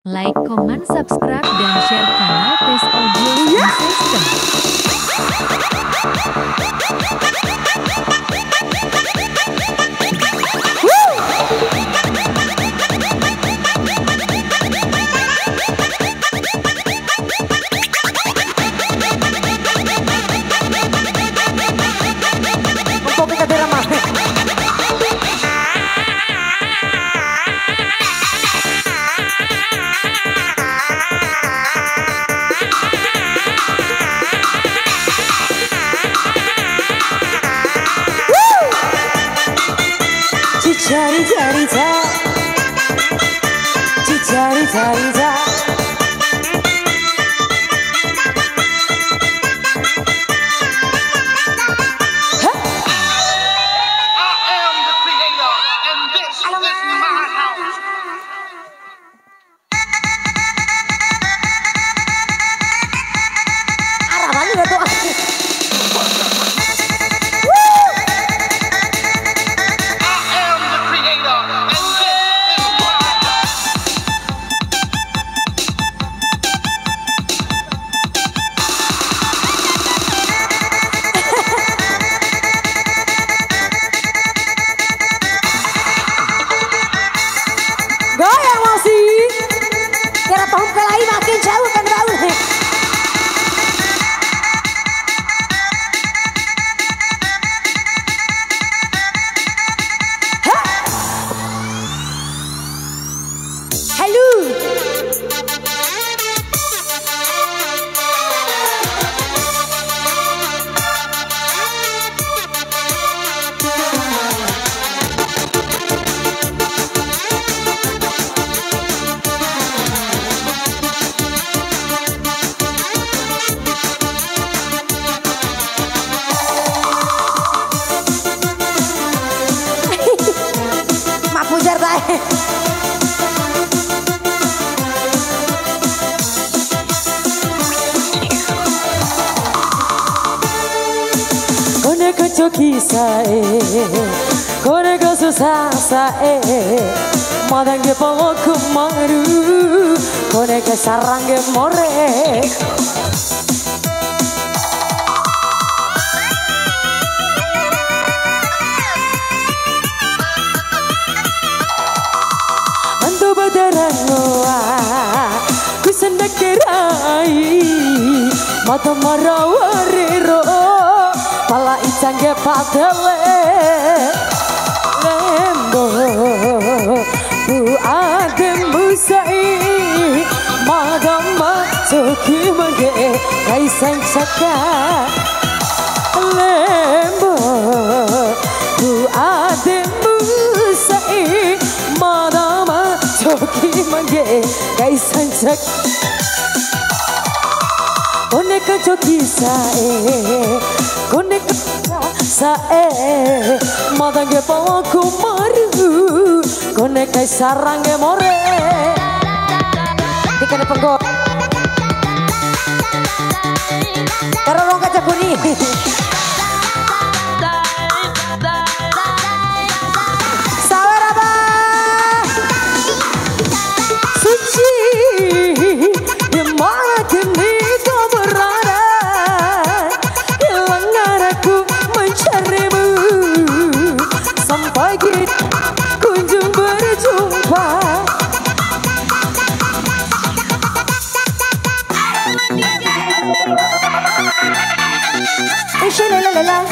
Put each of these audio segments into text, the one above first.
Like, comment, subscribe, dan share kanal Tes Audio System. Cari-cari-cari-cari goyang masih kira tahun kelahi makin jauh kan Raul. Halo pujar bae. Kone kecoki sae, kone kesusah sae, madang ke pawo kumaru, kone ke sarang ke more. Kusendak kerai mata marawariro pala icangge padele lembo bu adem musai madama soki mage kaisang saka lembo bu adem musai madama soki mage kaisang saka kone kacoki sae madange pawo kumaru kone kai sarange more dikene penggo karo rong kaca kuni sawer apa suci di mana kini kau berada hilang arahku mencarimu sampai kita kunjung berjumpa Ishilalala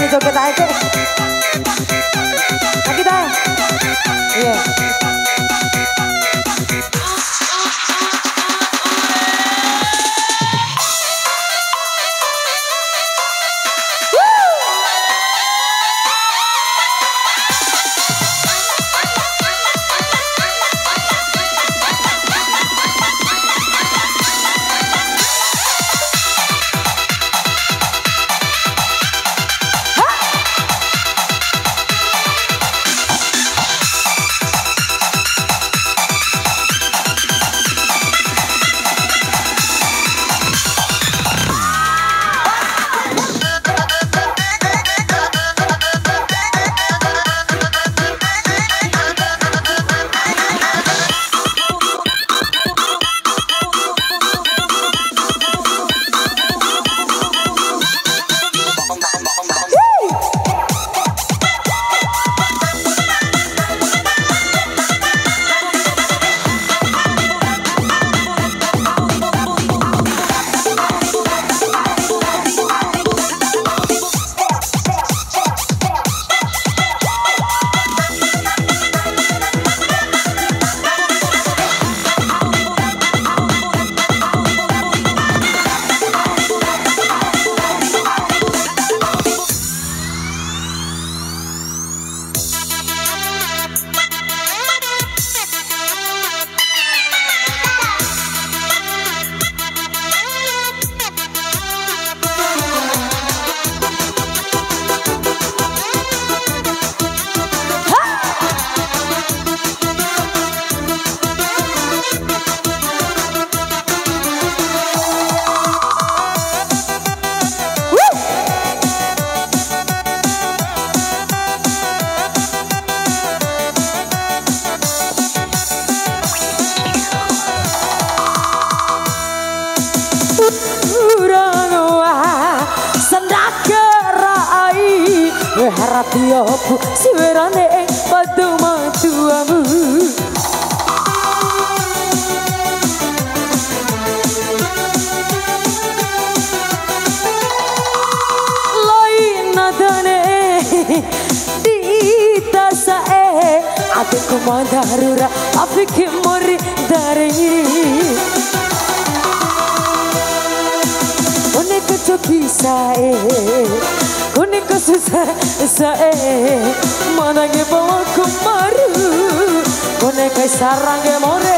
wani joget aja. Nah kita. Iya. Harapioku siwerane padu matuamu lain nadane ditasae adikku mandarura apike mori dari one keco pisae one kesusah sae manange bawa kumaru one kai sarange more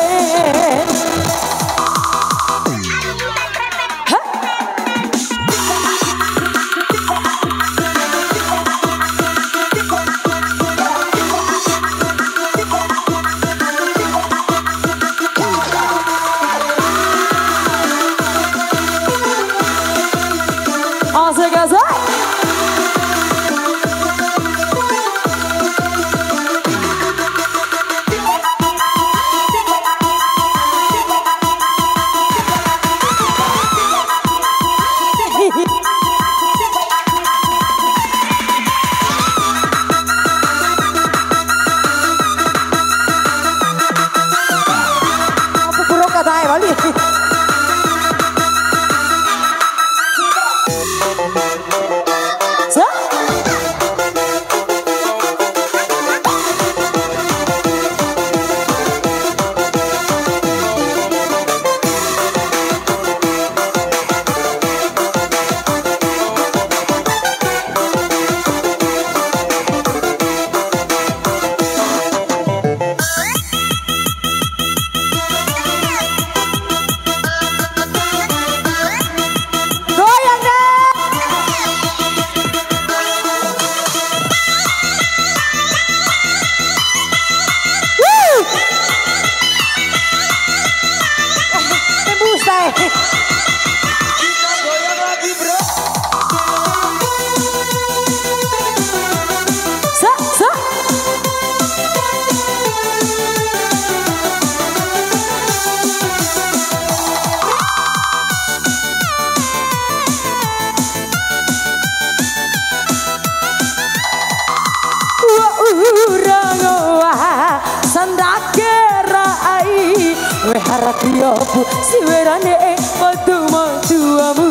Harapioku siwerane padu matuamu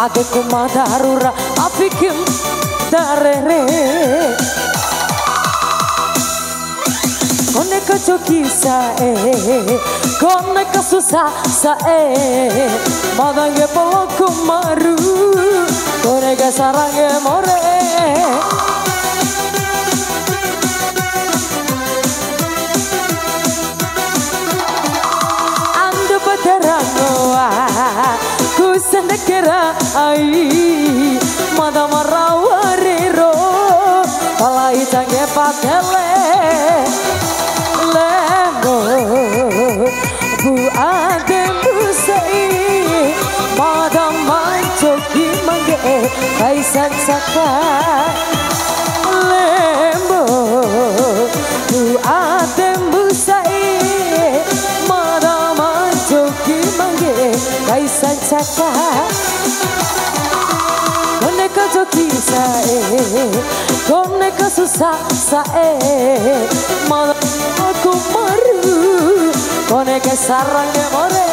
adekku madarura afikim darere kone kacoki sae kone kasusa sae madange poloku maru kone kasarange more ando pateranoa kusandekera ai madamarawarero palai tange patele lembo bu adem busai madam mancoki mangge kaisan saka lembo bu adem busai madam mancoki mangge kaisan saka kone kajoki sae kone kasusa sae malam aku maru kone kesarang more